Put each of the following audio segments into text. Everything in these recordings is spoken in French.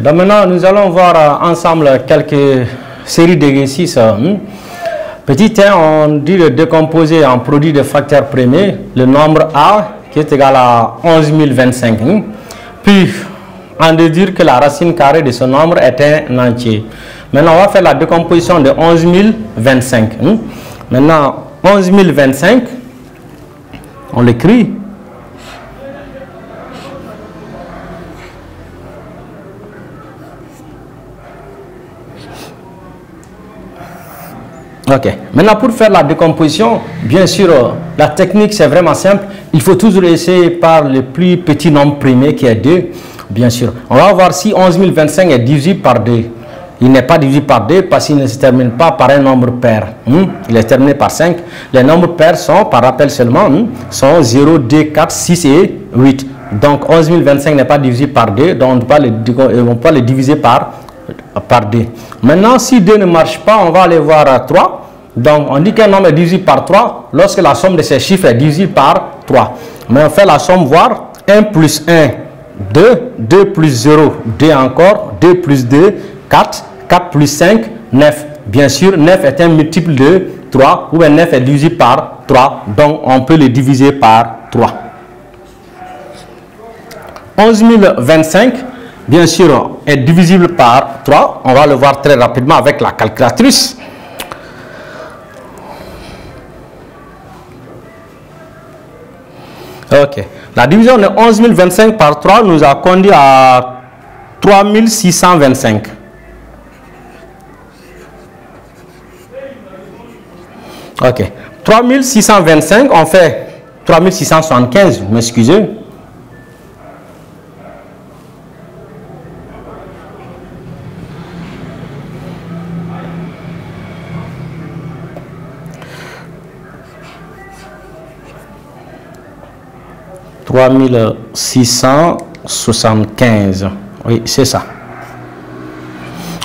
Donc maintenant, nous allons voir ensemble quelques séries d'exercices. Petit 1, on dit de décomposer en produit de facteurs premiers le nombre A qui est égal à 11 025. Puis, en déduire que la racine carrée de ce nombre est un entier. Maintenant, on va faire la décomposition de 11 025. Maintenant, 11 025, on l'écrit. Ok. Maintenant, pour faire la décomposition, bien sûr, la technique, c'est vraiment simple. Il faut toujours essayer par le plus petit nombre premier qui est 2. Bien sûr. On va voir si 11 025 est divisible par 2. Il n'est pas divisible par 2 parce qu'il ne se termine pas par un nombre pair. Il est terminé par 5. Les nombres pairs sont, par rappel seulement, sont 0, 2, 4, 6 et 8. Donc 11 025 n'est pas divisible par 2. Donc on ne peut pas le diviser par 2. Maintenant, si 2 ne marche pas, on va aller voir 3. Donc on dit qu'un nombre est divisible par 3 lorsque la somme de ces chiffres est divisible par 3. Mais on fait la somme, voir 1 plus 1, 2, 2 plus 0, 2 encore, 2 plus 2, 4, 4 plus 5, 9. Bien sûr, 9 est un multiple de 3, ou bien 9 est divisible par 3, donc on peut le diviser par 3. 11 025, bien sûr, est divisible par 3. On va le voir très rapidement avec la calculatrice. Ok. La division de 11 025 par 3 nous a conduit à 3 625. Ok. 3 625, on fait 3 675, m'excusez. « 3675. Oui, c'est ça.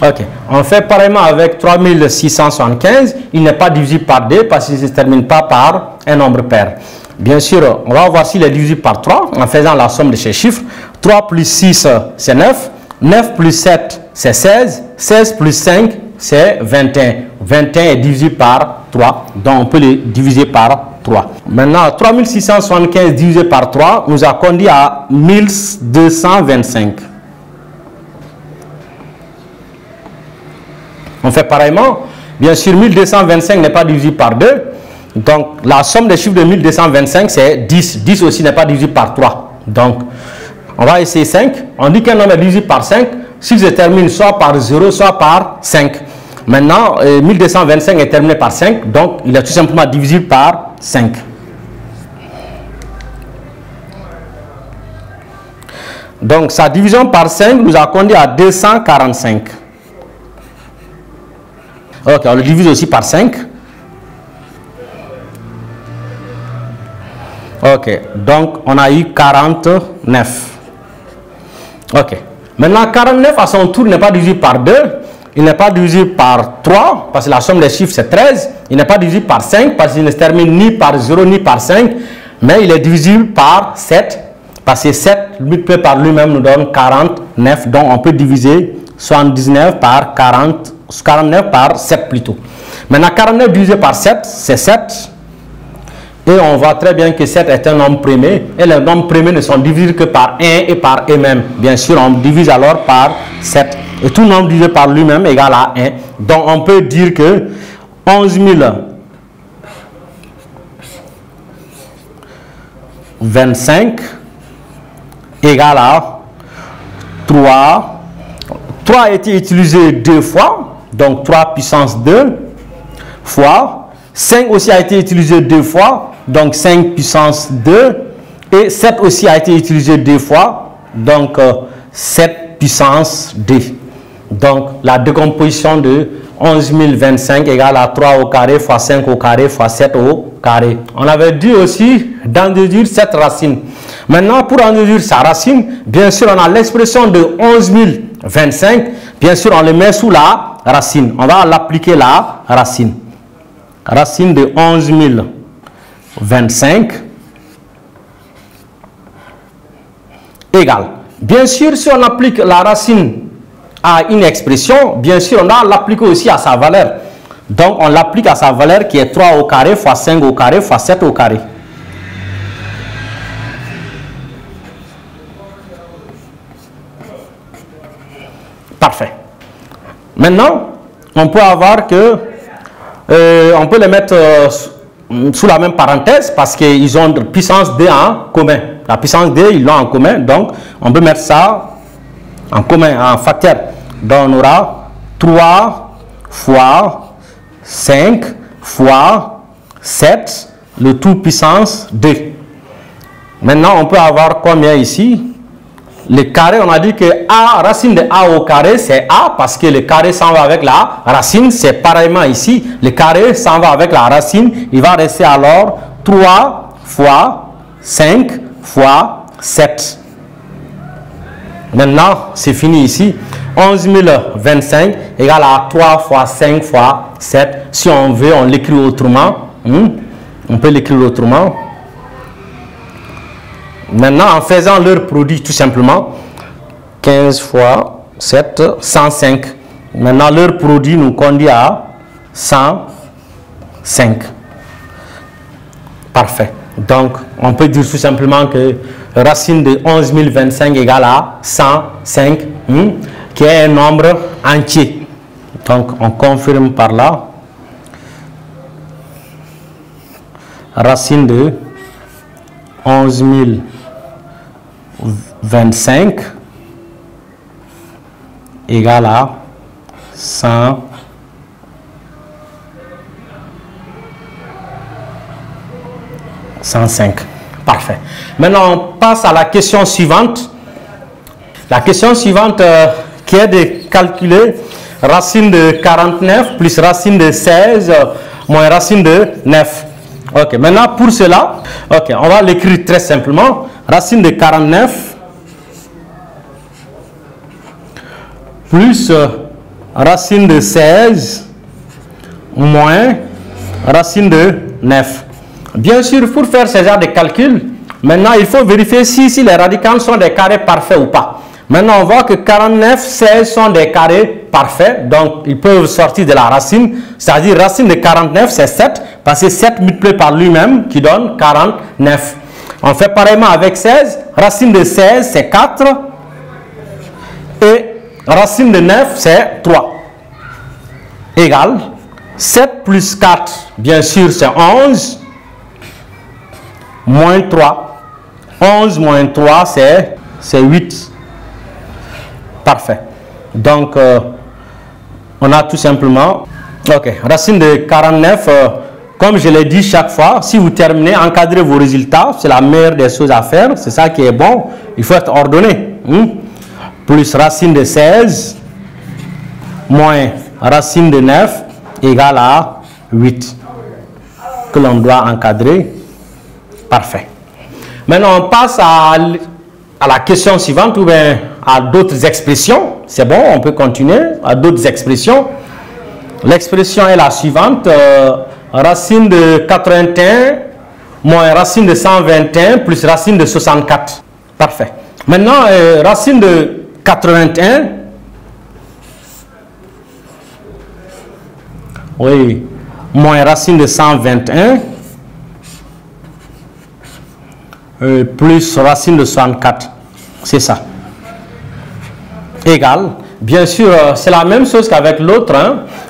Ok. On fait pareillement avec 3675. Il n'est pas divisible par 2 parce qu'il ne se termine pas par un nombre pair. Bien sûr, on va voir s'il est divisible par 3 en faisant la somme de ces chiffres. 3 plus 6, c'est 9. 9 plus 7, c'est 16. 16 plus 5, c'est 21. 21 est divisible par 3. Donc, on peut le diviser par 3. Maintenant, 3675 divisé par 3 nous a conduit à 1225. On fait pareillement. Bien sûr, 1225 n'est pas divisible par 2. Donc, la somme des chiffres de 1225, c'est 10. 10 aussi n'est pas divisible par 3. Donc, on va essayer 5. On dit qu'un nombre est divisible par 5 s'il se termine soit par 0, soit par 5. Maintenant, 1225 est terminé par 5. Donc, il est tout simplement divisible par 5. Donc, sa division par 5 nous a conduit à 245. Ok, on le divise aussi par 5. Ok, donc on a eu 49. Ok, maintenant 49 à son tour n'est pas divisible par 2. Il n'est pas divisible par 3 parce que la somme des chiffres c'est 13. Il n'est pas divisible par 5 parce qu'il ne se termine ni par 0 ni par 5. Mais il est divisible par 7 parce que 7 multiplié par lui-même nous donne 49. Donc on peut diviser 79 par 40, 49 par 7 plutôt. Maintenant 49 divisé par 7 c'est 7. Et on voit très bien que 7 est un nombre premier. Et les nombres premiers ne sont divisés que par 1 et par eux-mêmes. Bien sûr on divise alors par 7. Et tout nombre divisé par lui-même égale à 1. Donc on peut dire que 11 025 égale à 3. 3 a été utilisé 2 fois. Donc 3 puissance 2 fois. 5 aussi a été utilisé 2 fois. Donc 5 puissance 2. Et 7 aussi a été utilisé 2 fois. Donc 7 puissance 2. Donc, la décomposition de 11 025 égale à 3 au carré fois 5 au carré fois 7 au carré. On avait dit aussi d'en déduire cette racine. Maintenant, pour en déduire sa racine, bien sûr, on a l'expression de 11 025. Bien sûr, on le met sous la racine. On va l'appliquer la racine. Racine de 11 025 égale. Bien sûr, si on applique la racine à une expression, bien sûr, on a l'appliquer aussi à sa valeur. Donc, on l'applique à sa valeur qui est 3 au carré fois 5 au carré fois 7 au carré. Parfait. Maintenant, on peut avoir que, on peut les mettre sous la même parenthèse parce qu'ils ont puissance D en commun. La puissance D, ils l'ont en commun. Donc, on peut mettre ça en commun, en facteur. Donc, on aura 3 fois 5 fois 7, le tout puissance 2. Maintenant, on peut avoir combien ici? Le carré, on a dit que A, racine de A au carré, c'est A parce que le carré s'en va avec la racine. C'est pareillement ici. Le carré s'en va avec la racine. Il va rester alors 3 fois 5 fois 7. Maintenant, c'est fini ici. 11 025 égale à 3 fois 5 fois 7. Si on veut, on l'écrit autrement. On peut l'écrire autrement. Maintenant, en faisant leur produit tout simplement, 15 fois 7, 105. Maintenant, leur produit nous conduit à 105. Parfait. Donc, on peut dire tout simplement que racine de 11 025 égale à 105, qui est un nombre entier. Donc, on confirme par là. Racine de 11 025 égale à 105. Parfait. Maintenant, on passe à la question suivante. La question suivante qui est de calculer racine de 49 plus racine de 16 moins racine de 9. Ok, maintenant pour cela, ok, on va l'écrire très simplement. Racine de 49 plus racine de 16 moins racine de 9. Bien sûr, pour faire ce genre de calcul, maintenant il faut vérifier si les radicales sont des carrés parfaits ou pas. Maintenant, on voit que 49, 16 sont des carrés parfaits, donc ils peuvent sortir de la racine, c'est-à-dire racine de 49, c'est 7, parce que 7 multiplié par lui-même qui donne 49. On fait pareillement avec 16, racine de 16, c'est 4, et racine de 9, c'est 3. Égale 7 plus 4, bien sûr, c'est 11, moins 3. 11 moins 3, c'est 8. Parfait. Donc, on a tout simplement, ok, racine de 49, comme je l'ai dit chaque fois, si vous terminez, encadrez vos résultats, c'est la meilleure des choses à faire, c'est ça qui est bon, il faut être ordonné. Plus racine de 16, moins racine de 9, égale à 8, que l'on doit encadrer. Parfait. Maintenant, on passe à la question suivante, ou bien à d'autres expressions. C'est bon, on peut continuer à d'autres expressions. L'expression est la suivante. Racine de 81 moins racine de 121 plus racine de 64. Parfait. Maintenant, racine de 81. Oui. Moins racine de 121. Plus racine de 64. C'est ça. Égal. Bien sûr, c'est la même chose qu'avec l'autre.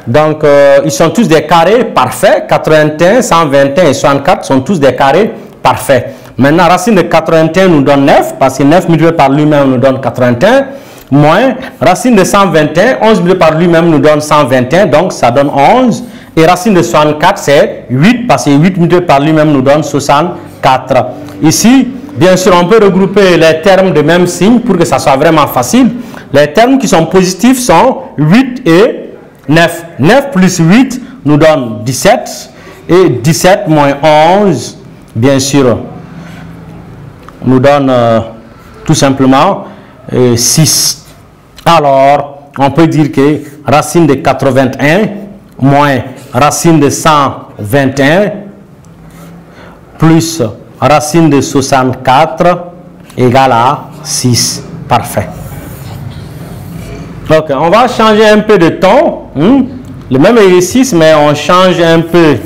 Donc, ils sont tous des carrés parfaits. 81, 121 et 64 sont tous des carrés parfaits. Maintenant, racine de 81 nous donne 9, parce que 9 multiplié par lui-même nous donne 81. Moins, racine de 121, 11 multiplié par lui-même nous donne 121, donc ça donne 11. Et racine de 64, c'est 8, parce que 8 multiplié par lui-même nous donne 64. Ici, bien sûr, on peut regrouper les termes de même signe pour que ça soit vraiment facile. Les termes qui sont positifs sont 8 et 9. 9 plus 8 nous donne 17. Et 17 moins 11, bien sûr, nous donne tout simplement 6. Alors, on peut dire que racine de 81 moins racine de 121 plus racine de 64 égale à 6. Parfait. Ok, on va changer un peu de ton. Le même exercice, mais on change un peu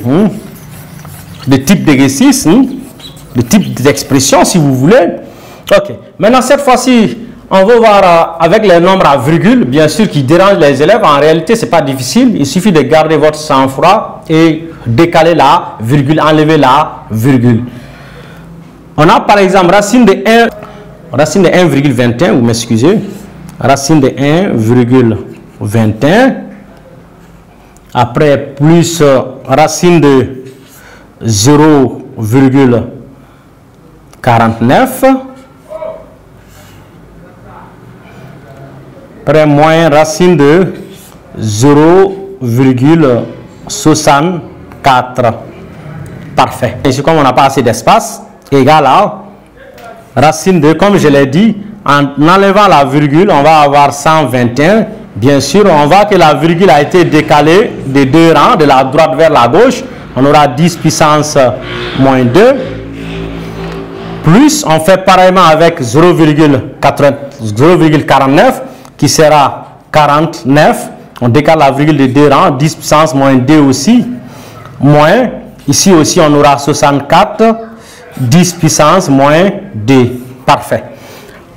de type d'exercice, de type d'expression, si vous voulez. Ok, maintenant cette fois-ci, on va voir avec les nombres à virgule, bien sûr, qui dérangent les élèves. En réalité, ce n'est pas difficile. Il suffit de garder votre sang-froid et décaler la virgule, enlever la virgule. On a par exemple racine de 1,21, vous m'excusez. Racine de 1,21. Après, plus racine de 0,49. Après, moins racine de 0,64. Parfait. Et comme on n'a pas assez d'espace, égal à racine de, comme je l'ai dit, en enlevant la virgule, on va avoir 121. Bien sûr, on voit que la virgule a été décalée de 2 rangs, de la droite vers la gauche. On aura 10 puissance moins 2. Plus, on fait pareillement avec 0,49 qui sera 49. On décale la virgule de 2 rangs, 10 puissance moins 2 aussi. Moins, ici aussi on aura 64, 10 puissance moins 2. Parfait.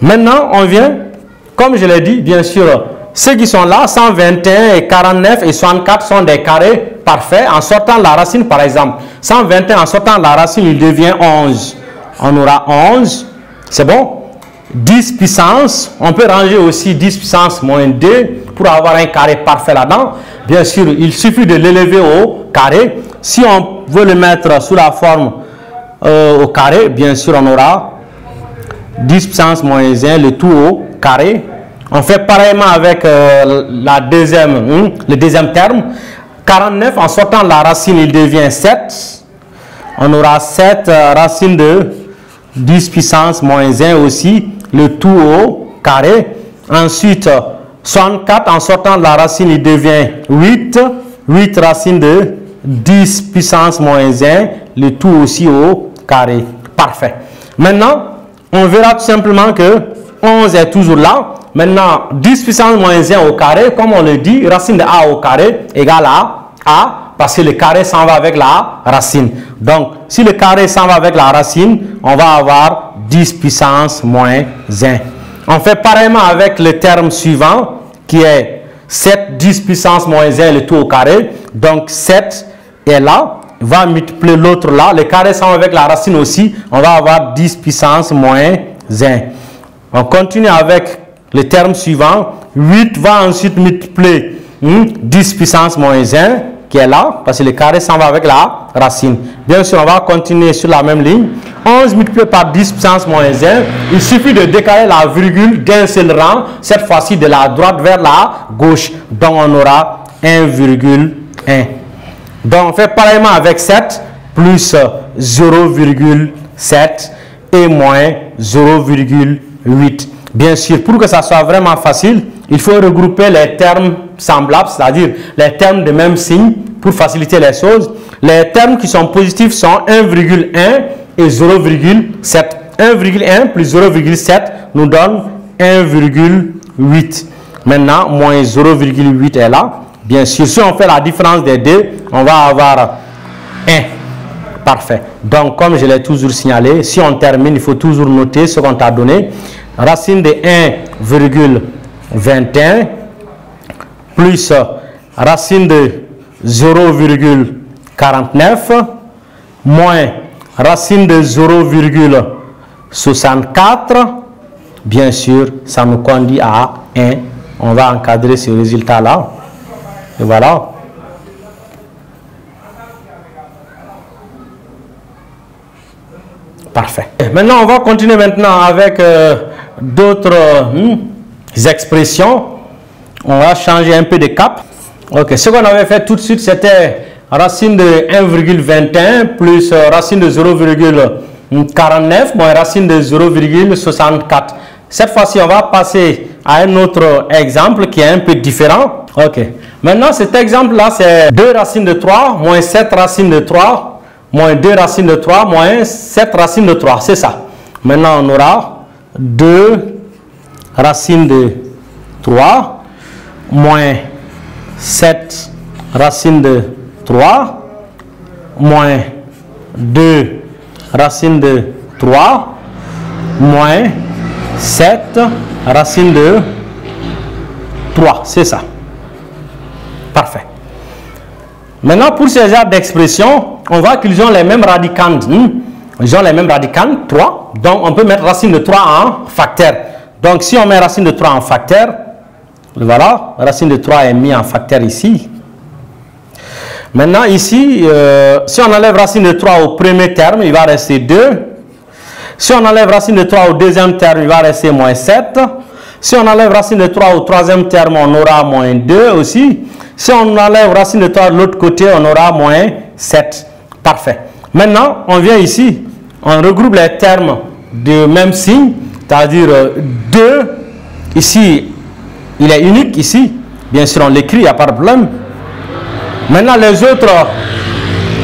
Maintenant, on vient, comme je l'ai dit, bien sûr, ceux qui sont là, 121 et 49 et 64 sont des carrés parfaits. En sortant la racine, par exemple, 121, en sortant la racine, il devient 11. On aura 11, c'est bon? 10 puissance, on peut ranger aussi 10 puissance moins 2 pour avoir un carré parfait là-dedans. Bien sûr, il suffit de l'élever au carré. Si on veut le mettre sous la forme au carré, bien sûr, on aura 10 puissance moins 1, le tout au carré. On fait pareillement avec le deuxième terme. 49, en sortant la racine, il devient 7. On aura 7 racine de 10 puissance moins 1 aussi, le tout au carré. Ensuite, 64, en sortant de la racine, il devient 8. 8 racine de 10 puissance moins 1, le tout aussi au carré. Parfait. Maintenant, on verra tout simplement que 11 est toujours là. Maintenant, 10 puissance moins 1 au carré, comme on le dit, racine de A au carré égale à A, parce que le carré s'en va avec la racine. Donc, si le carré s'en va avec la racine, on va avoir 10 puissance moins 1. On fait pareillement avec le terme suivant, qui est 7, 10 puissance moins 1, le tout au carré. Donc, 7 est là, va multiplier l'autre là, le carré s'en va avec la racine aussi, on va avoir 10 puissance moins 1. On continue avec le terme suivant, 8 va ensuite multiplier 10 puissance moins 1, qui est là, parce que le carré s'en va avec la racine. Bien sûr, on va continuer sur la même ligne. 11 multiplié par 10 puissance moins 1, il suffit de décaler la virgule d'un seul rang, cette fois-ci de la droite vers la gauche. Donc, on aura 1,1. Donc, on fait pareillement avec 7, plus 0,7 et moins 0,8. Bien sûr, pour que ça soit vraiment facile, il faut regrouper les termes semblables, c'est-à-dire les termes de même signe pour faciliter les choses. Les termes qui sont positifs sont 1,1 et 0,7. 1,1 plus 0,7 nous donne 1,8. Maintenant, moins 0,8 est là. Bien sûr, si on fait la différence des deux, on va avoir 1. Parfait. Donc, comme je l'ai toujours signalé, si on termine, il faut toujours noter ce qu'on t'a donné. Racine de 1,21 plus racine de 0,49 moins racine de 0,64. Bien sûr, ça nous conduit à 1. On va encadrer ce résultat-là. Et voilà. Parfait. Maintenant, on va continuer maintenant avec d'autres expressions. On va changer un peu de cap. Ok, ce qu'on avait fait tout de suite, c'était racine de 1,21 plus racine de 0,49 moins racine de 0,64. Cette fois-ci, on va passer à un autre exemple qui est un peu différent. Ok. Maintenant, cet exemple-là, c'est 2 racines de 3 moins 7 racines de 3 moins 2 racines de 3 moins 7 racines de 3. C'est ça. Maintenant, on aura 2 racines de 3 moins 7 racine de 3 moins 2 racine de 3 moins 7 racine de 3. C'est ça. Parfait. Maintenant, pour ces genres d'expressions, on voit qu'ils ont les mêmes radicantes. Ils ont les mêmes radicantes, 3. Donc, on peut mettre racine de 3 en facteur. Donc, si on met racine de 3 en facteur, voilà, racine de 3 est mis en facteur ici. Maintenant, ici, si on enlève racine de 3 au premier terme, il va rester 2. Si on enlève racine de 3 au deuxième terme, il va rester moins 7. Si on enlève racine de 3 au troisième terme, on aura moins 2 aussi. Si on enlève racine de 3 de l'autre côté, on aura moins 7. Parfait. Maintenant, on vient ici, on regroupe les termes de même signe, c'est-à-dire 2. Ici, il est unique ici. Bien sûr, on l'écrit, il n'y a pas de problème. Maintenant, les autres,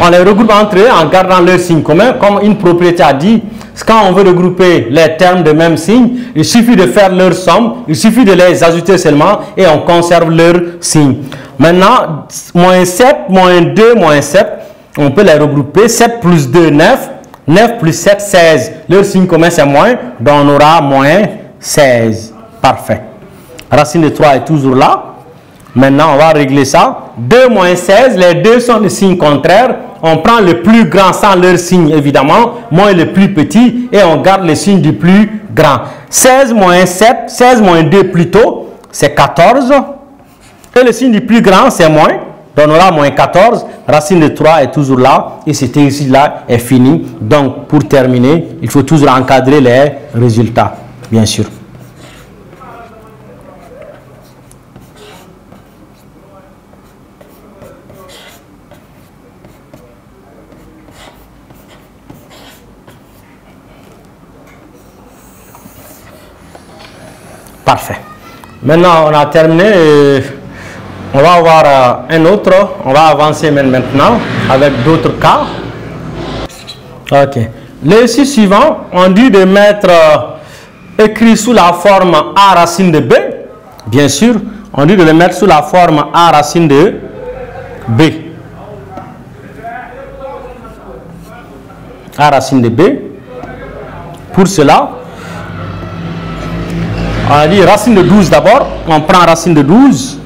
on les regroupe entre eux en gardant leur signe commun. Comme une propriété a dit, quand on veut regrouper les termes de même signe, il suffit de faire leur somme, il suffit de les ajouter seulement et on conserve leur signe. Maintenant, moins 7, moins 2, moins 7, on peut les regrouper. 7 plus 2, 9. 9 plus 7, 16. Leur signe commun, c'est moins, donc on aura moins 16. Parfait. Racine de 3 est toujours là. Maintenant, on va régler ça. 2 moins 16, les deux sont des signes contraires. On prend le plus grand sans leur signe, évidemment, moins le plus petit, et on garde le signe du plus grand. 16 moins 7, 16 moins 2 plutôt, c'est 14. Et le signe du plus grand, c'est moins, donc on aura moins 14. Racine de 3 est toujours là, et cet exercice-là est fini. Donc, pour terminer, il faut toujours encadrer les résultats, bien sûr. Parfait. Maintenant, on a terminé. On va avoir un autre. On va avancer maintenant avec d'autres cas. Ok. L'exercice suivant, on dit de mettre écrit sous la forme A racine de B. Bien sûr, on dit de le mettre sous la forme A racine de B. A racine de B. Pour cela, on dit racine de 12 d'abord. On prend racine de 12.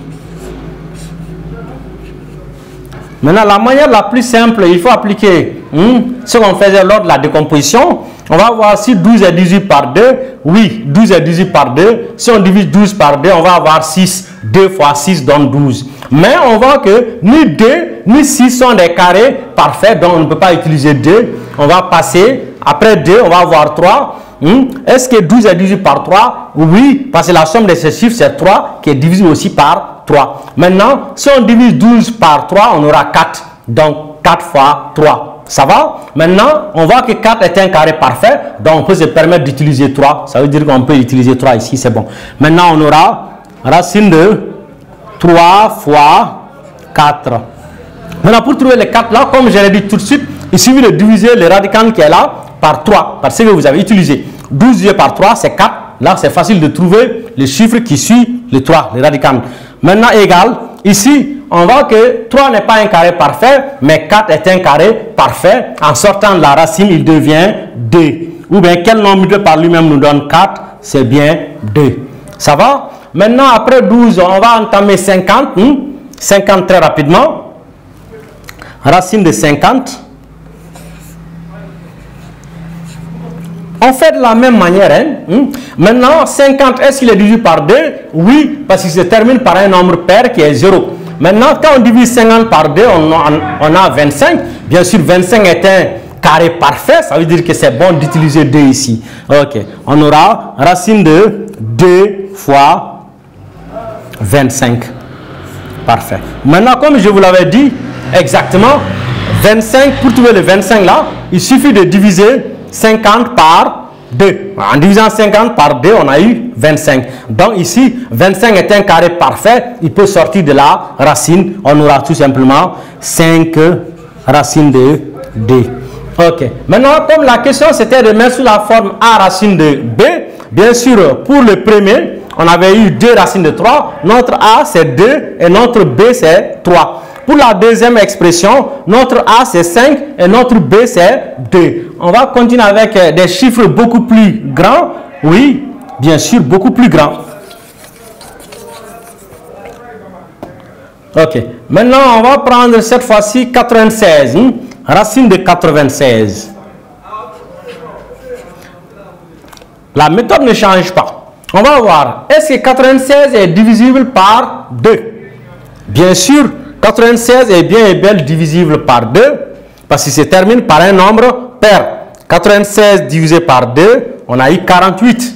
Maintenant, la manière la plus simple, il faut appliquer ce qu'on faisait lors de la décomposition. On va voir si 12 est divisé par 2. Oui, 12 est divisé par 2. Si on divise 12 par 2, on va avoir 6. 2 fois 6 donne 12. Mais on voit que ni 2 ni 6 sont des carrés parfaits, donc on ne peut pas utiliser 2. On va passer, après 2, on va avoir 3. Est-ce que 12 est divisé par 3? Oui, parce que la somme de ces chiffres, c'est 3, qui est divisé aussi par 3. Maintenant, si on divise 12 par 3, on aura 4. Donc, 4 fois 3. Ça va? Maintenant, on voit que 4 est un carré parfait, donc on peut se permettre d'utiliser 3. Ça veut dire qu'on peut utiliser 3 ici, c'est bon. Maintenant, on aura racine de 3 fois 4. Maintenant, pour trouver les 4 là, comme je l'ai dit tout de suite, il suffit de diviser le radicand qui est là par 3, parce que vous avez utilisé 12 divisé par 3, c'est 4. Là, c'est facile de trouver le chiffre qui suit le 3, le radicand. Maintenant, égal, ici, on voit que 3 n'est pas un carré parfait, mais 4 est un carré parfait. En sortant de la racine, il devient 2. Ou bien, quel nombre multiplié par lui-même nous donne 4? C'est bien 2. Ça va? Maintenant, après 12, on va entamer 50. 50 très rapidement. Racine de 50. On fait de la même manière. Maintenant, 50, est-ce qu'il est divisé par 2? Oui, parce qu'il se termine par un nombre pair qui est 0. Maintenant, quand on divise 50 par 2, on a 25. Bien sûr, 25 est un carré parfait. Ça veut dire que c'est bon d'utiliser 2 ici. Ok. On aura racine de 2 fois 25. Parfait. Maintenant, comme je vous l'avais dit, exactement, 25, pour trouver le 25 là, il suffit de diviser 50 par 2. En divisant 50 par 2, on a eu 25. Donc ici, 25 est un carré parfait. Il peut sortir de la racine. On aura tout simplement 5 racines de 2. Ok. Maintenant, comme la question c'était de mettre sous la forme A racine de B, bien sûr, pour le premier, on avait eu 2 racines de 3. Notre A, c'est 2 et notre B, c'est 3. Pour la deuxième expression, notre A, c'est 5 et notre B, c'est 2. On va continuer avec des chiffres beaucoup plus grands. Oui, bien sûr, beaucoup plus grands. Ok. Maintenant, on va prendre cette fois-ci 96. Racine de 96. La méthode ne change pas. On va voir. Est-ce que 96 est divisible par 2? Bien sûr, 96 est bien et belle divisible par 2 parce qu'il se termine par un nombre pair. 96 divisé par 2, on a eu 48.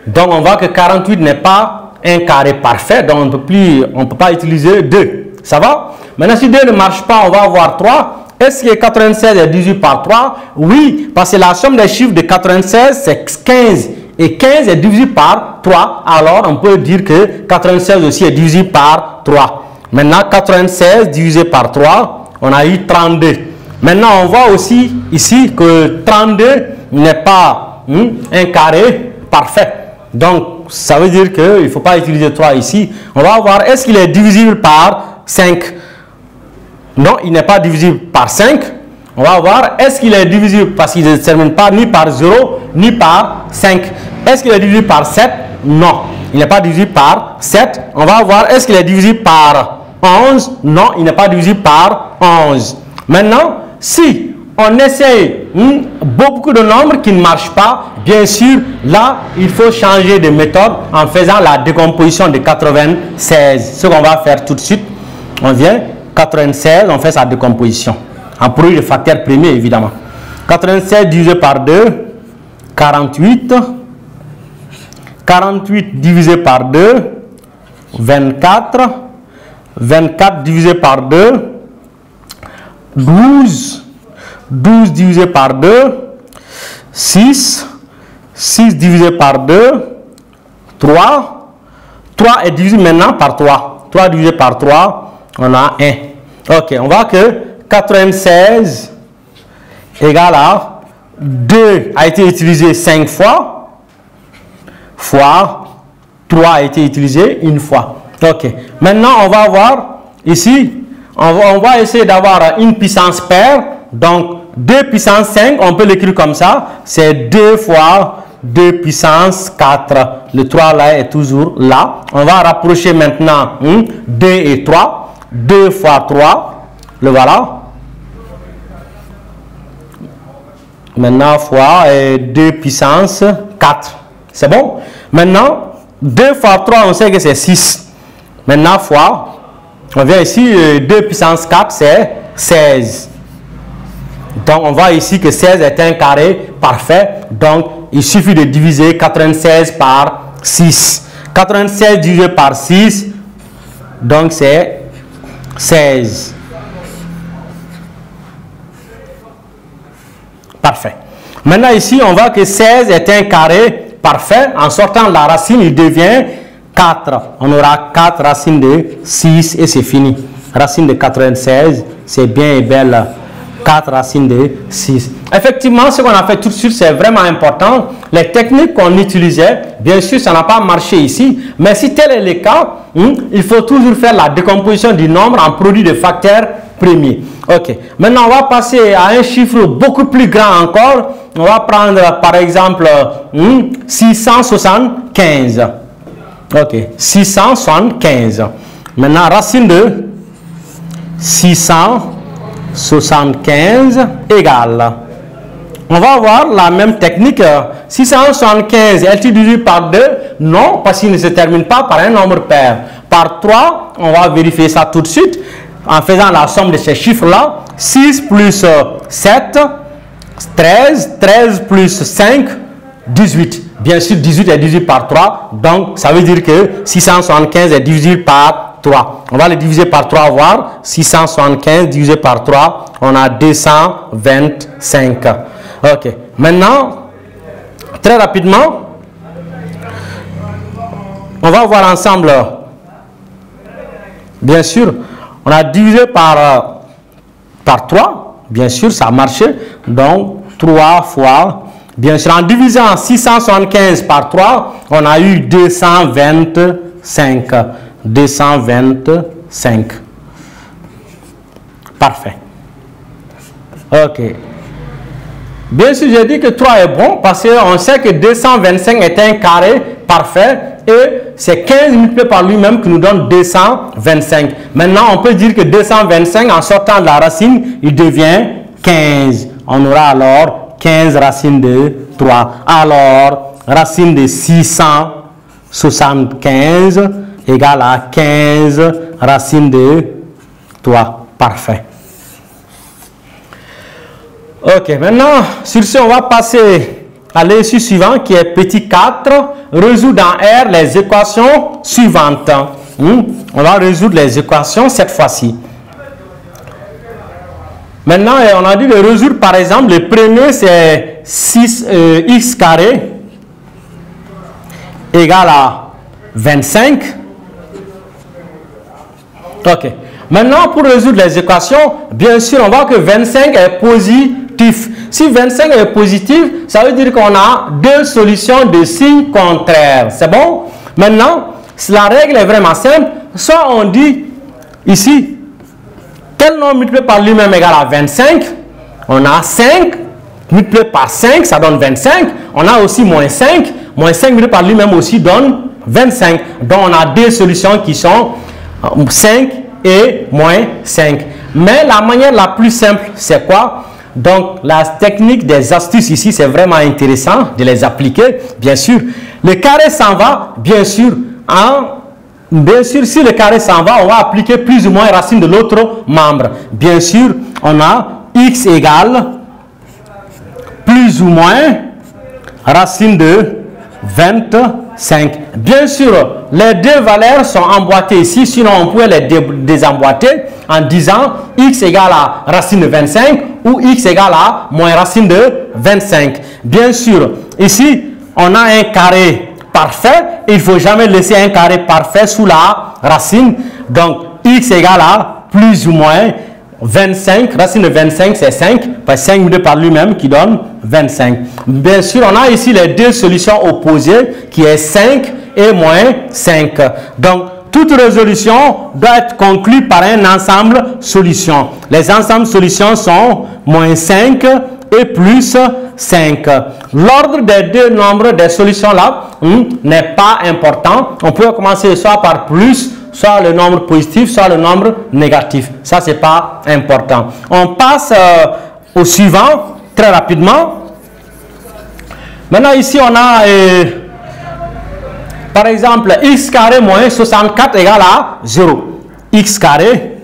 Donc, on voit que 48 n'est pas un carré parfait. Donc, on ne peut pas utiliser 2. Ça va? Maintenant, si 2 ne marche pas, on va avoir 3. Est-ce que 96 est divisible par 3? Oui, parce que la somme des chiffres de 96, c'est 15. Et 15 est divisible par 3. Alors, on peut dire que 96 aussi est divisible par 3. Maintenant, 96 divisé par 3, on a eu 32. Maintenant, on voit aussi ici que 32 n'est pas un carré parfait. Donc, ça veut dire qu'il ne faut pas utiliser 3 ici. On va voir, est-ce qu'il est divisible par 5? Non, il n'est pas divisible par 5. On va voir, est-ce qu'il est divisible parce qu'il ne se termine pas ni par 0 ni par 5. Est-ce qu'il est divisible par 7? Non, il n'est pas divisible par 7. On va voir, est-ce qu'il est divisible par 11? Non, il n'est pas divisible par 11. Maintenant, si on essaye beaucoup de nombres qui ne marchent pas, bien sûr, là, il faut changer de méthode en faisant la décomposition de 96. Ce qu'on va faire tout de suite, on vient 96, on fait sa décomposition. En produit de facteurs premiers, évidemment. 96 divisé par 2, 48. 48 divisé par 2, 24. 24 divisé par 2, 12. 12 divisé par 2, 6. 6 divisé par 2, 3. 3 est divisé maintenant par 3. 3 divisé par 3, on a 1. Ok, on voit que 96 égale à 2 a été utilisé 5 fois, fois 3 a été utilisé une fois. Ok, maintenant on va voir ici, on va essayer d'avoir une puissance paire. Donc 2 puissance 5, on peut l'écrire comme ça, c'est 2 fois 2 puissance 4. Le 3 là est toujours là. On va rapprocher maintenant 2 et 3. 2 fois 3, le voilà. Maintenant fois 2 puissance 4. C'est bon? Maintenant, 2 fois 3, on sait que c'est 6. Maintenant fois, on vient ici, 2 puissance 4, c'est 16. Donc, on voit ici que 16 est un carré parfait. Donc, il suffit de diviser 96 par 6. 96 divisé par 6, donc c'est 16. Parfait. Maintenant, ici, on voit que 16 est un carré parfait. En sortant la racine, il devient 4. On aura 4 racines de 6 et c'est fini. Racine de 96, c'est bien et belle. 4 racines de 6. Effectivement, ce qu'on a fait tout de suite, c'est vraiment important. Les techniques qu'on utilisait, bien sûr, ça n'a pas marché ici. Mais si tel est le cas, il faut toujours faire la décomposition du nombre en produit de facteurs premiers. Ok. Maintenant, on va passer à un chiffre beaucoup plus grand encore. On va prendre, par exemple, 675. Ok. 675. Maintenant, racine de 675 égale. On va voir la même technique. 675 est-il divisé par 2? Non, parce qu'il ne se termine pas par un nombre pair. Par 3, on va vérifier ça tout de suite en faisant la somme de ces chiffres-là. 6 plus 7, 13. 13 plus 5, 18. Bien sûr, 18 est divisé par 3. Donc, ça veut dire que 675 est divisé par 3. On va le diviser par 3, voir. 675 divisé par 3, on a 225. Ok. Maintenant, très rapidement, on va voir ensemble. Bien sûr, on a divisé par 3. Bien sûr, ça a marché. Donc, 3 fois Bien sûr, en divisant 675 par 3, on a eu 225. 225. Parfait. Ok. Bien sûr, j'ai dit que 3 est bon parce qu'on sait que 225 est un carré parfait et c'est 15 multiplié par lui-même qui nous donne 225. Maintenant, on peut dire que 225, en sortant de la racine, il devient 15. On aura alors 15 racines de 3. Alors, racine de 675 égale à 15 racines de 3. Parfait. Ok, maintenant, sur ce, on va passer à l'exercice suivant qui est petit 4. Résoudre dans R les équations suivantes. On va résoudre les équations cette fois-ci. Maintenant, on a dit de résoudre, par exemple, le premier c'est 6x carré égale à 25. Ok. Maintenant, pour résoudre les équations, bien sûr, on voit que 25 est positif. Si 25 est positif, ça veut dire qu'on a deux solutions de signes contraires. C'est bon? Maintenant, la règle est vraiment simple. Soit on dit ici, quel nombre multiplié par lui-même égale à 25? On a 5 multiplié par 5, ça donne 25. On a aussi moins 5. Moins 5 multiplié par lui-même aussi donne 25. Donc, on a deux solutions qui sont 5 et moins 5. Mais la manière la plus simple, c'est quoi? Donc, la technique des astuces ici, c'est vraiment intéressant de les appliquer. Bien sûr, le carré s'en va, bien sûr, si le carré s'en va, on va appliquer plus ou moins racine de l'autre membre. Bien sûr, on a x égale plus ou moins racine de 25. Bien sûr, les deux valeurs sont emboîtées ici, sinon on pourrait les désemboîter en disant x égale à racine de 25 ou x égale à moins racine de 25. Bien sûr, ici, on a un carré parfait. Il ne faut jamais laisser un carré parfait sous la racine. Donc, x égale à plus ou moins 25. Racine de 25, c'est 5. 5 multiplié par lui-même qui donne 25. Bien sûr, on a ici les deux solutions opposées qui est 5 et moins 5. Donc, toute résolution doit être conclue par un ensemble solution. Les ensembles solutions sont moins 5 et plus 5. L'ordre des deux nombres des solutions là n'est pas important. On peut commencer soit par plus, soit le nombre positif, soit le nombre négatif. Ça, c'est pas important. On passe au suivant très rapidement. Maintenant, ici, on a par exemple x carré moins 64 égale à 0. X carré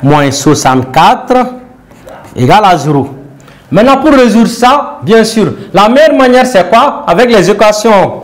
moins 64 égale à 0. Maintenant, pour résoudre ça, bien sûr, la meilleure manière, c'est quoi? Avec les équations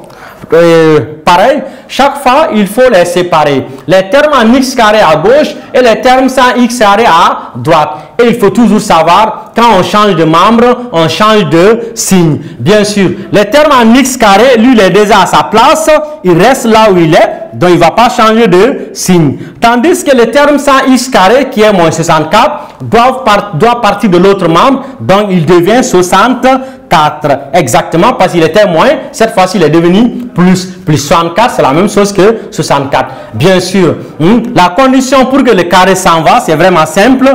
pareilles, chaque fois, il faut les séparer. Les termes en x carré à gauche et les termes sans x carré à droite. Et il faut toujours savoir, quand on change de membre, on change de signe. Bien sûr, les termes en x carré, lui, il est déjà à sa place, il reste là où il est, donc il ne va pas changer de signe. Tandis que les termes sans x carré, qui est moins 64, doit partir de l'autre membre, donc il devient 64. Exactement, parce qu'il était moins, cette fois-ci, il est devenu plus. Plus 64, c'est la même chose que 64. Bien sûr, la condition pour que le carré s'en va, c'est vraiment simple.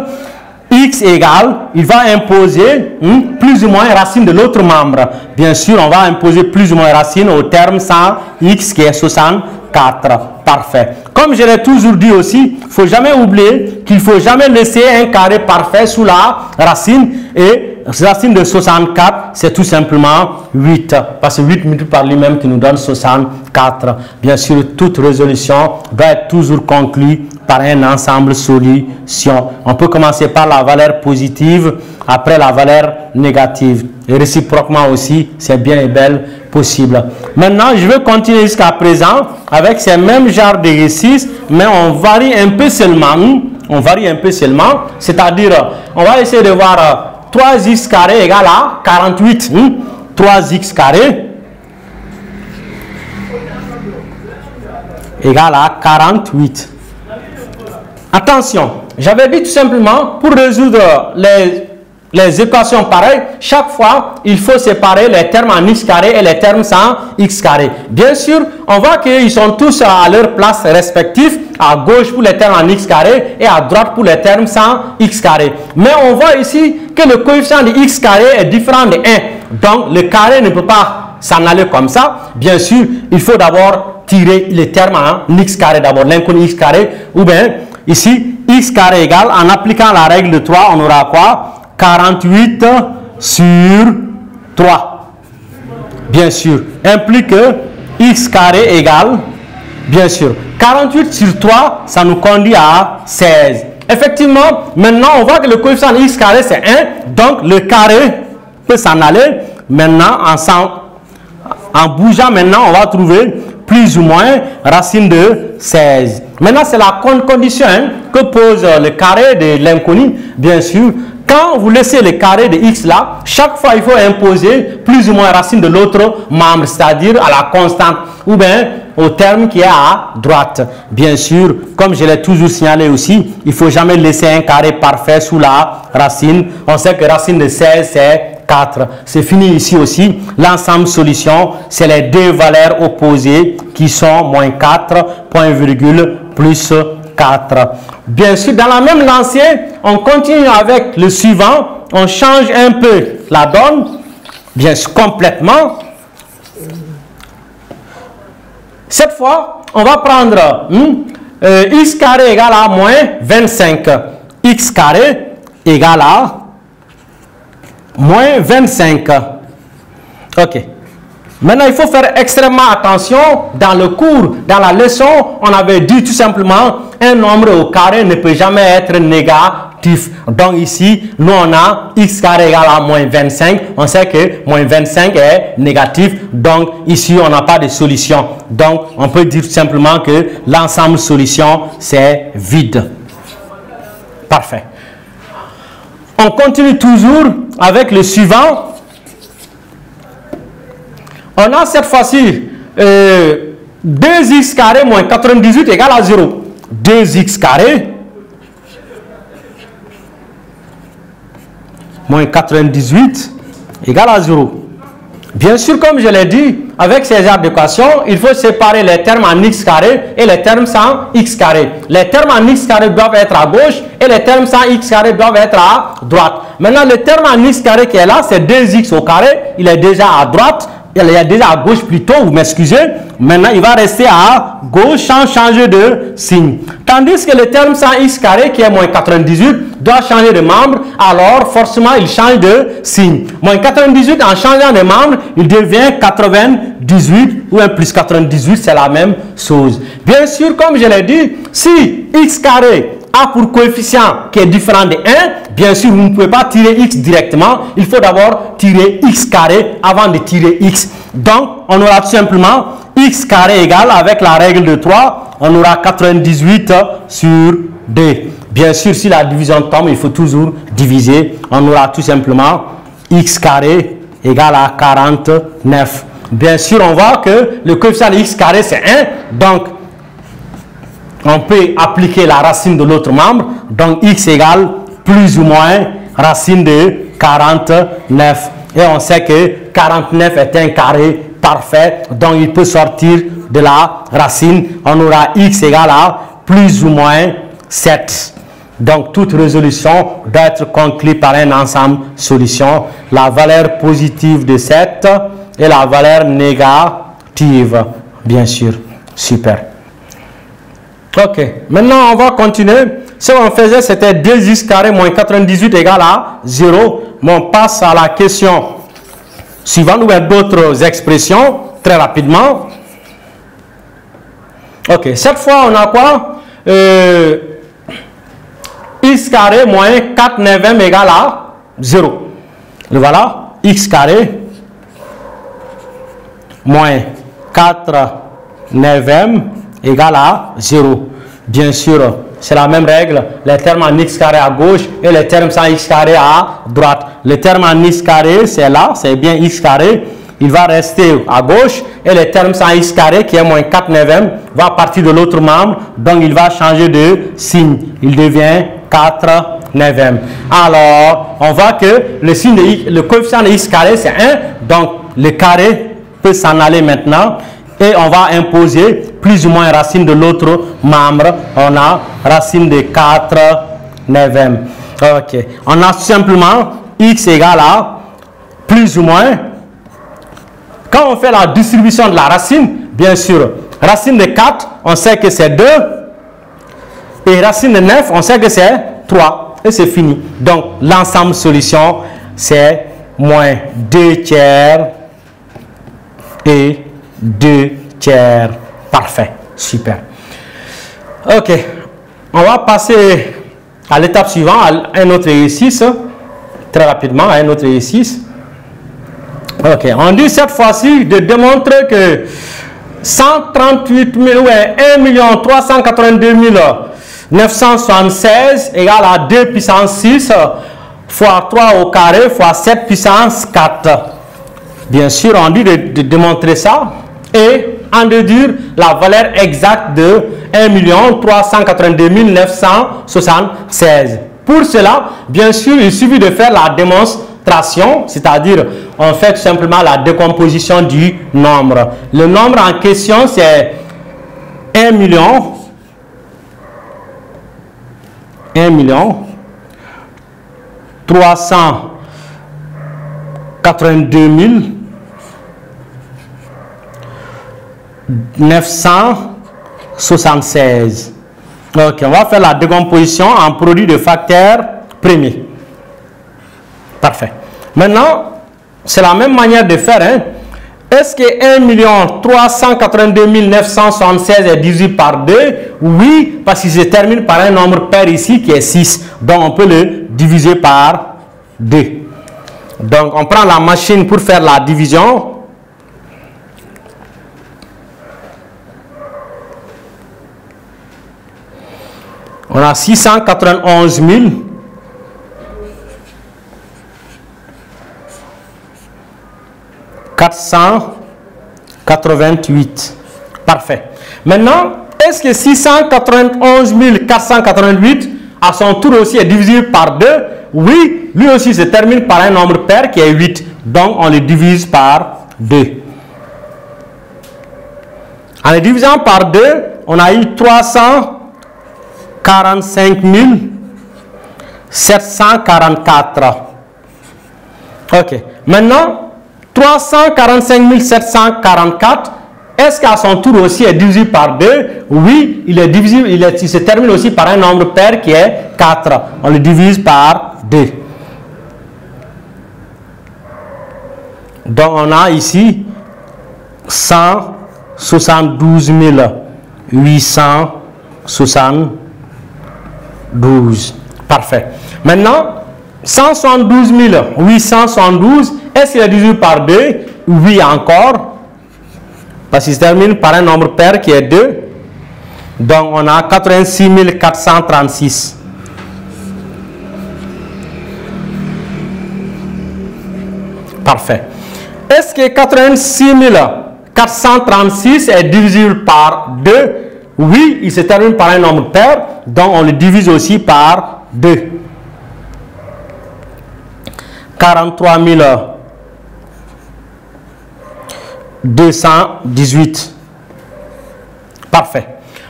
X égale, il va imposer plus ou moins racine de l'autre membre. Bien sûr, on va imposer plus ou moins racine au terme sans x qui est 64. Parfait. Comme je l'ai toujours dit aussi, il ne faut jamais oublier qu'il ne faut jamais laisser un carré parfait sous la racine. Et racine de 64, c'est tout simplement 8. Parce que 8 multiplié par lui-même qui nous donne 64. Bien sûr, toute résolution doit être toujours conclue par un ensemble solution. On peut commencer par la valeur positive, après la valeur négative. Et réciproquement aussi, c'est bien et belle possible. Maintenant, je vais continuer jusqu'à présent avec ces mêmes genres d'exercices, mais on varie un peu seulement. C'est-à-dire, on va essayer de voir 3x carré égale à 48. 3x carré égale à 48. Attention, j'avais dit tout simplement, pour résoudre les les équations pareilles, chaque fois, il faut séparer les termes en x carré et les termes sans x carré. Bien sûr, on voit qu'ils sont tous à leur place respective, à gauche pour les termes en x carré et à droite pour les termes sans x carré. Mais on voit ici que le coefficient de x carré est différent de 1. Donc, le carré ne peut pas s'en aller comme ça. Bien sûr, il faut d'abord tirer les termes en x carré, d'abord l'inconnu x carré, ou bien ici, x carré égale, en appliquant la règle de 3, on aura quoi? 48 sur 3. Bien sûr, implique que x carré égale, bien sûr, 48 sur 3, ça nous conduit à 16. Effectivement, maintenant, on voit que le coefficient de x carré, c'est 1. Donc, le carré peut s'en aller. Maintenant, en bougeant, maintenant, on va trouver plus ou moins racine de 16. Maintenant, c'est la condition que pose le carré de l'inconnu. Bien sûr, quand vous laissez le carré de x là, chaque fois, il faut imposer plus ou moins racine de l'autre membre, c'est-à-dire à la constante, ou bien au terme qui est à droite. Bien sûr, comme je l'ai toujours signalé aussi, il ne faut jamais laisser un carré parfait sous la racine. On sait que racine de 16, c'est 4. C'est fini ici aussi. L'ensemble solution, c'est les deux valeurs opposées qui sont moins 4, point virgule, plus 4. Bien sûr, dans la même lancée, on continue avec le suivant. On change un peu la donne, bien sûr, complètement. Cette fois, on va prendre x carré égale à moins 25. X carré égale à moins 25. Ok. Maintenant, il faut faire extrêmement attention. Dans le cours, dans la leçon, on avait dit tout simplement un nombre au carré ne peut jamais être négatif. Donc ici, nous on a x carré égale à moins 25. On sait que moins 25 est négatif. Donc ici, on n'a pas de solution. Donc on peut dire tout simplement que l'ensemble solution, c'est vide. Parfait. On continue toujours avec le suivant. On a cette fois-ci 2x carré moins 98 égale à 0. 2x carré moins 98 égale à 0. Bien sûr, comme je l'ai dit, avec ces adéquations, il faut séparer les termes en x carré et les termes sans x carré. Les termes en x carré doivent être à gauche et les termes sans x carré doivent être à droite. Maintenant, le terme en x carré qui est là, c'est 2x au carré. Il est déjà à droite. Il est déjà à gauche plutôt, vous m'excusez. Maintenant, il va rester à gauche sans changer de signe. Tandis que le terme sans x carré, qui est moins 98, doit changer de membre. Alors, forcément, il change de signe. Moins 98, en changeant de membre, il devient 98 ou un plus 98, c'est la même chose. Bien sûr, comme je l'ai dit, si x carré a pour coefficient qui est différent de 1, bien sûr, vous ne pouvez pas tirer x directement. Il faut d'abord tirer x carré avant de tirer x. Donc, on aura tout simplement x carré égale, avec la règle de 3, on aura 98 sur 2. Bien sûr, si la division tombe, il faut toujours diviser. On aura tout simplement x carré égale à 49. Bien sûr, on voit que le coefficient de x carré, c'est 1. Donc, on peut appliquer la racine de l'autre membre. Donc, x égale plus ou moins racine de 49. Et on sait que 49 est un carré parfait. Donc, il peut sortir de la racine. On aura x égale à plus ou moins 7. Donc, toute résolution doit être conclue par un ensemble solution. La valeur positive de 7 et la valeur négative, bien sûr. Super. Ok, maintenant on va continuer. Ce qu'on faisait, c'était 2x carré moins 98 égale à 0. Mais on passe à la question suivante, ou à d'autres expressions, très rapidement. Ok, cette fois on a quoi? X carré moins 4 neuvième égale à 0. Et voilà, x carré moins 4 neuvième égale à 0. Bien sûr, c'est la même règle. Les termes en x carré à gauche et les termes sans x carré à droite. Le terme en x carré, c'est là, c'est bien x carré. Il va rester à gauche et le terme sans x carré, qui est moins 4 neuvième, va partir de l'autre membre. Donc, il va changer de signe. Il devient 4/9. Alors, on voit que le signe de x, le coefficient de x carré, c'est 1. Donc, le carré peut s'en aller maintenant. Et on va imposer plus ou moins racine de l'autre membre. On a racine de 4/9. Ok. On a simplement x égale à plus ou moins. Quand on fait la distribution de la racine, bien sûr, racine de 4, on sait que c'est 2. Et racine de 9, on sait que c'est 3. Et c'est fini. Donc, l'ensemble solution, c'est moins 2 tiers et 2 tiers. Parfait. Super. Ok. On va passer à l'étape suivante, à un autre exercice. Très rapidement, à un autre exercice. Ok. On dit cette fois-ci de démontrer que 138 000, ouais, 1 382 976 égale à 2 puissance 6 fois 3 au carré fois 7 puissance 4. Bien sûr, on dit de démontrer ça et en déduire la valeur exacte de 1 382 976. Pour cela, bien sûr, il suffit de faire la démonstration, c'est-à-dire on fait tout simplement la décomposition du nombre. Le nombre en question, c'est 1 382 976. Ok, on va faire la décomposition en produit de facteurs premiers. Parfait. Maintenant, c'est la même manière de faire. Hein? Est-ce que 1 382 976 est divisé par 2? Oui, parce qu'il se termine par un nombre pair ici qui est 6. Donc, on peut le diviser par 2. Donc, on prend la machine pour faire la division. On a 691 000 488. Parfait. Maintenant, est-ce que 691 488 à son tour aussi est divisé par 2? Oui, lui aussi se termine par un nombre pair qui est 8. Donc, on le divise par 2. En le divisant par 2, on a eu 345 744. Ok. Maintenant, 345 744, est-ce qu'à son tour aussi est divisé par 2? Oui, il est divisible, il se termine aussi par un nombre pair qui est 4. On le divise par 2. Donc, on a ici 172 872. Parfait. Maintenant, 172 872, est-ce qu'il est divisé par 2? Oui, encore. Parce qu'il se termine par un nombre pair qui est 2. Donc, on a 86 436. Parfait. Est-ce que 86 436 est divisible par 2? Oui, il se termine par un nombre pair. Donc, on le divise aussi par 2. 43 218. Parfait.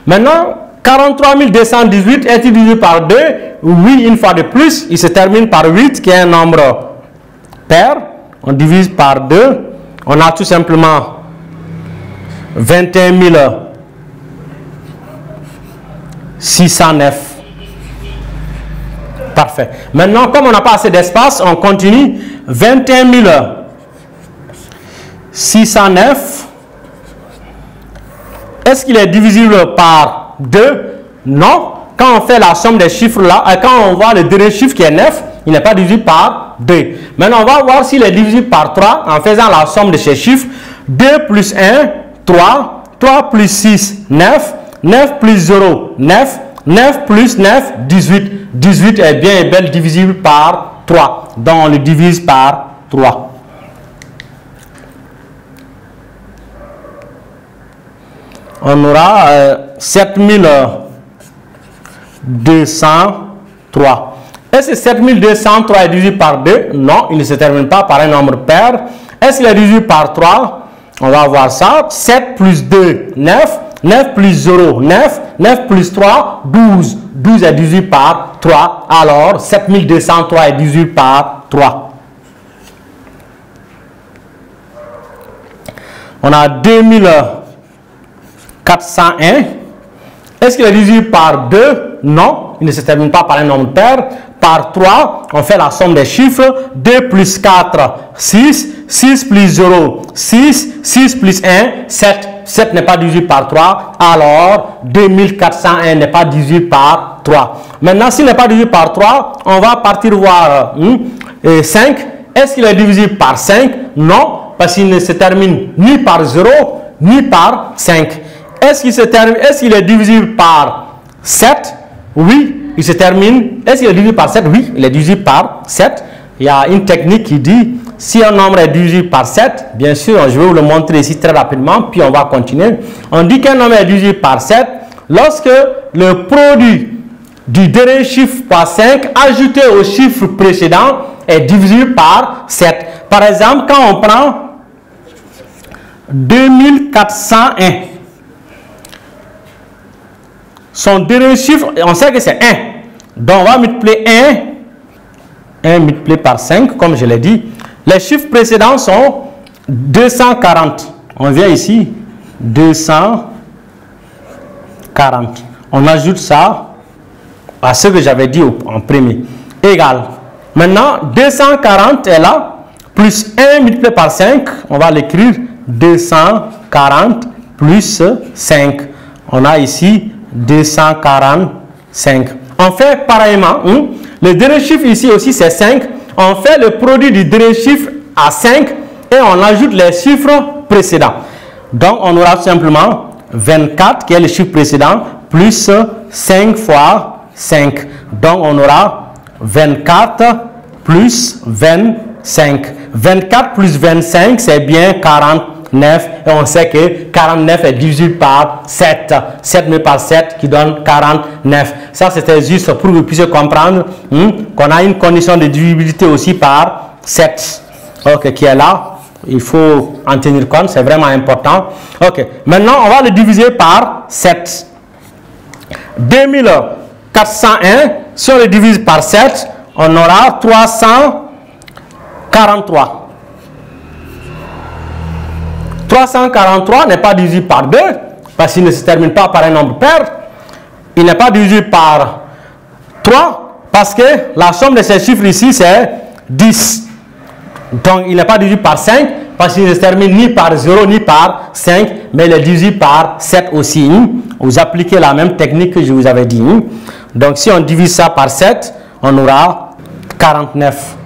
Maintenant, 43 218 est divisé par 2. Oui, une fois de plus, il se termine par 8, qui est un nombre pair. On divise par 2. On a tout simplement 21 609. Parfait. Maintenant, comme on n'a pas assez d'espace, on continue. 21 609. Est-ce qu'il est divisible par 2? Non. Quand on fait la somme des chiffres là, quand on voit le dernier chiffre qui est 9, il n'est pas divisible par 2. Maintenant, on va voir s'il est divisible par 3 en faisant la somme de ces chiffres. 2 plus 1, 3. 3 plus 6, 9. 9 plus 0, 9. 9 plus 9, 18. 18 est bien et belle divisible par 3. Donc, on le divise par 3. On aura 7200 3. Est-ce que 7203 est divisible par 2? Non, il ne se termine pas par un nombre pair. Est-ce qu'il est divisible par 3? On va voir ça. 7 plus 2, 9. 9 plus 0, 9. 9 plus 3, 12. 12 est divisible par 3. Alors, 7203 est divisible par 3. On a 2401. Est-ce qu'il est divisible par 2? Non, il ne se termine pas par un nombre pair. Par 3, on fait la somme des chiffres. 2 plus 4, 6. 6 plus 0, 6. 6 plus 1, 7. 7 n'est pas divisible par 3. Alors, 2401 n'est pas divisible par 3. Maintenant, s'il n'est pas divisible par 3, on va partir voir 5. Est-ce qu'il est divisible par 5? Non, parce qu'il ne se termine ni par 0, ni par 5. Est-ce qu'il est divisible par 7? Oui. Il se termine. Est-ce qu'il est divisible par 7? Oui, il est divisible par 7. Il y a une technique qui dit, si un nombre est divisible par 7, bien sûr, je vais vous le montrer ici très rapidement, puis on va continuer. On dit qu'un nombre est divisible par 7 lorsque le produit du dernier chiffre par 5 ajouté au chiffre précédent est divisible par 7. Par exemple, quand on prend 2401, son dernier chiffre, on sait que c'est 1. Donc, on va multiplier 1 multiplié par 5, comme je l'ai dit. Les chiffres précédents sont 240. On vient ici, 240. On ajoute ça à ce que j'avais dit en premier. Égal. Maintenant, 240 est là, plus 1 multiplié par 5. On va l'écrire 240 plus 5. On a ici 245. On fait pareillement. Le dernier chiffre ici aussi c'est 5. On fait le produit du dernier chiffre à 5 et on ajoute les chiffres précédents. Donc on aura simplement 24 qui est le chiffre précédent plus 5 fois 5. Donc on aura 24 plus 25. 24 plus 25 c'est bien 49. Et on sait que 49 est divisible par 7. 7 multiplié par 7 qui donne 49. Ça, c'était juste pour que vous puissiez comprendre qu'on a une condition de divisibilité aussi par 7. Ok, qui est là. Il faut en tenir compte, c'est vraiment important. Ok, maintenant, on va le diviser par 7. 2401, si on le divise par 7, on aura 343. 343 n'est pas divisible par 2 parce qu'il ne se termine pas par un nombre pair. Il n'est pas divisible par 3 parce que la somme de ces chiffres ici c'est 10. Donc il n'est pas divisible par 5 parce qu'il ne se termine ni par 0 ni par 5, mais il est divisible par 7 aussi. Vous appliquez la même technique que je vous avais dit. Donc si on divise ça par 7, on aura 49.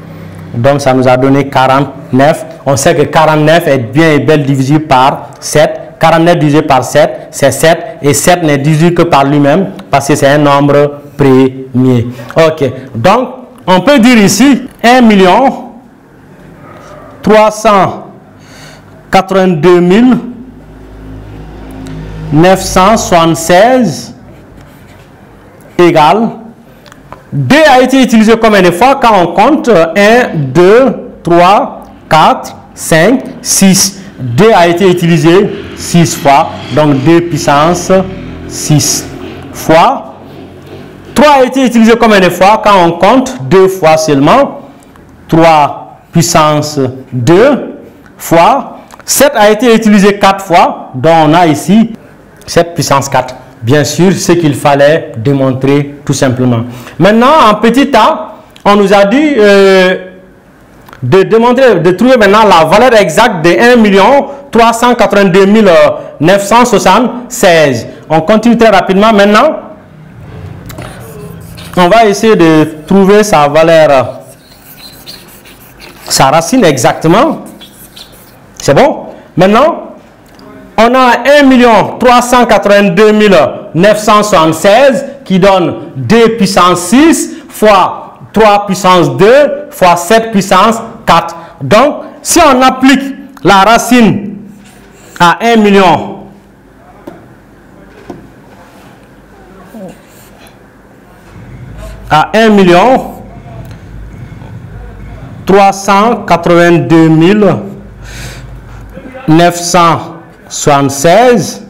Donc ça nous a donné 49. On sait que 49 est bien et belle divisible par 7. 49 divisé par 7, c'est 7. Et 7 n'est divisible que par lui-même parce que c'est un nombre premier. Ok. Donc, on peut dire ici 1 382 976 égale 2 a été utilisé combien de fois quand on compte 1, 2, 3, 4, 5, 6. 2 a été utilisé 6 fois, donc 2 puissance 6 fois. 3 a été utilisé combien de fois quand on compte 2 fois seulement? 3 puissance 2 fois. 7 a été utilisé 4 fois, donc on a ici 7 puissance 4. Bien sûr, ce qu'il fallait démontrer tout simplement. Maintenant, en petit a, on nous a dit de trouver maintenant la valeur exacte de 1 382 976. On continue très rapidement maintenant. On va essayer de trouver sa valeur, sa racine exactement. C'est bon? Maintenant, on a 1 382 976 qui donne 2 puissance 6 fois 3 puissance 2 fois 7 puissance 4. Donc, si on applique la racine à 1 million, à 1 382 976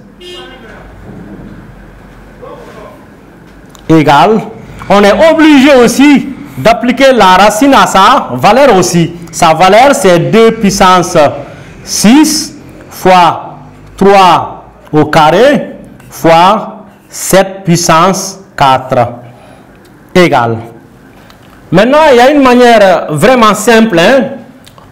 égale, on est obligé aussi d'appliquer la racine à sa valeur aussi. Sa valeur, c'est 2 puissance 6 fois 3 au carré fois 7 puissance 4 égale. Maintenant, il y a une manière vraiment simple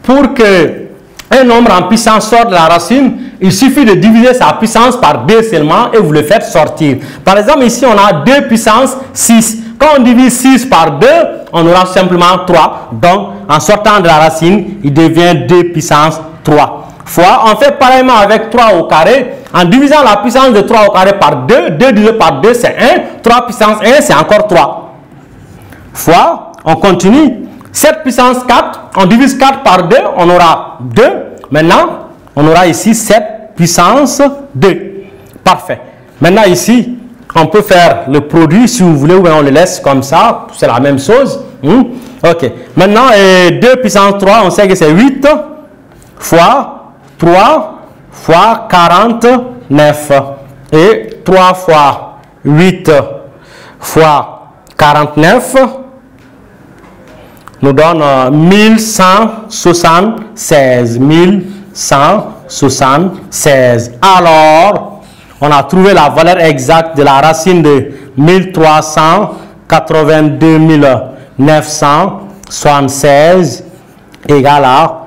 pour que un nombre en puissance sorte de la racine. Il suffit de diviser sa puissance par 2 seulement et vous le faites sortir. Par exemple, ici, on a 2 puissance 6. Quand on divise 6 par 2, on aura simplement 3. Donc, en sortant de la racine, il devient 2 puissance 3. Fois, on fait pareillement avec 3 au carré. En divisant la puissance de 3 au carré par 2, 2 divisé par 2, c'est 1. 3 puissance 1, c'est encore 3. Fois, on continue. 7 puissance 4, on divise 4 par 2, on aura 2. Maintenant, on aura ici 7 puissance 2. Parfait. Maintenant, ici, on peut faire le produit si vous voulez, ou bien on le laisse comme ça. C'est la même chose. Ok. Maintenant, 2 puissance 3, on sait que c'est 8 fois 3 fois 49. Et 3 fois 8 fois 49 nous donne 1176. 1176. Alors, on a trouvé la valeur exacte de la racine de 1382 976 égale à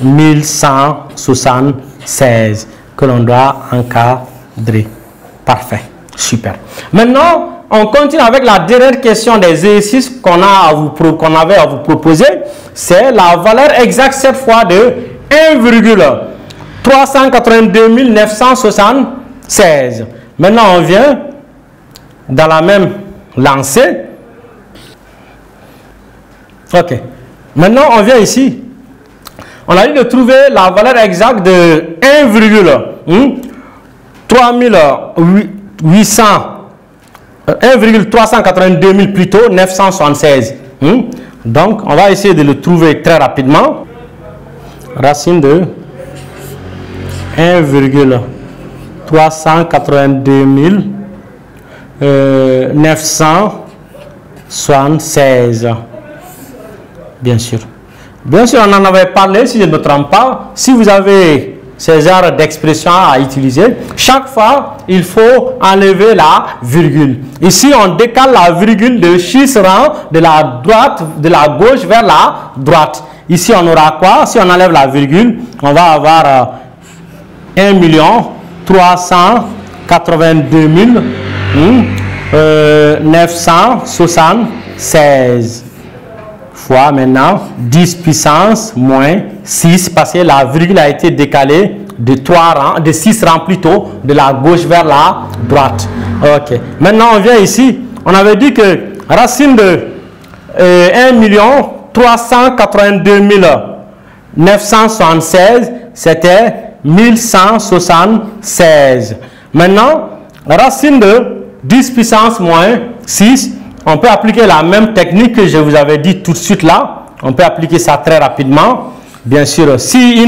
1176 que l'on doit encadrer. Parfait. Super. Maintenant, on continue avec la dernière question des exercices qu'on avait à vous proposer. C'est la valeur exacte cette fois de 1,382 976. Maintenant, on vient dans la même lancée. Ok. Maintenant, on vient ici. On a dit de trouver la valeur exacte de 1,382 000 plutôt 976. Donc, on va essayer de le trouver très rapidement. Racine de 1,382 976. Bien sûr. Bien sûr, on en avait parlé, si je ne me trompe pas. Si vous avez ces genres d'expressions à utiliser, chaque fois, il faut enlever la virgule. Ici, on décale la virgule de 6 rangs de la gauche vers la droite. Ici, on aura quoi? Si on enlève la virgule, on va avoir 1 382 976 fois maintenant 10 puissance moins 6 parce que la virgule a été décalée de 6 rangs plutôt de la gauche vers la droite. Ok. Maintenant, on vient ici. On avait dit que racine de 1 382 976, c'était 1176. Maintenant, racine de 10 puissance moins 6, on peut appliquer la même technique que je vous avais dit tout de suite là. On peut appliquer ça très rapidement. Bien sûr, si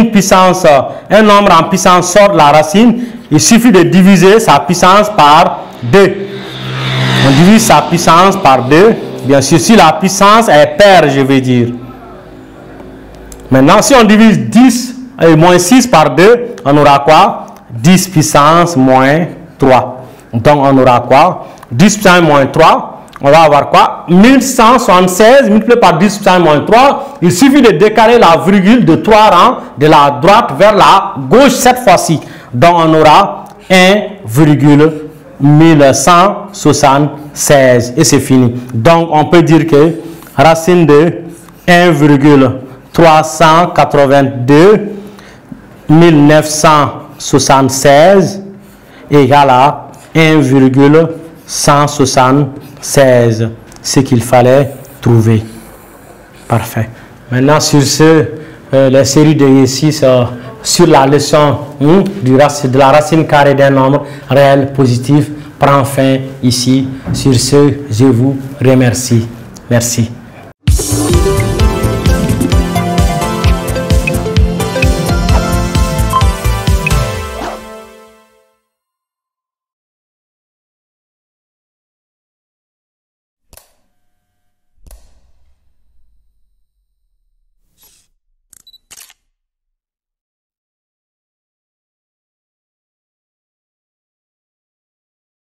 un nombre en puissance sort de la racine, il suffit de diviser sa puissance par 2. On divise sa puissance par 2. Bien sûr, si la puissance est paire, je vais dire. Maintenant, si on divise 10 et moins 6 par 2, on aura quoi? 10 puissance moins 3. Donc, on aura quoi? 10 puissance moins 3. On va avoir quoi? 1176 multiplié par 10 puissance moins 3. Il suffit de décaler la virgule de 3 rangs de la droite vers la gauche cette fois-ci. Donc, on aura 1,1176 et c'est fini. Donc, on peut dire que racine de 1,382 976 égale à 1,176, ce qu'il fallait trouver. Parfait. Maintenant, sur ce, la série d'exercices sur la leçon de la racine carrée d'un nombre réel positif prend fin ici. Sur ce, je vous remercie. Merci.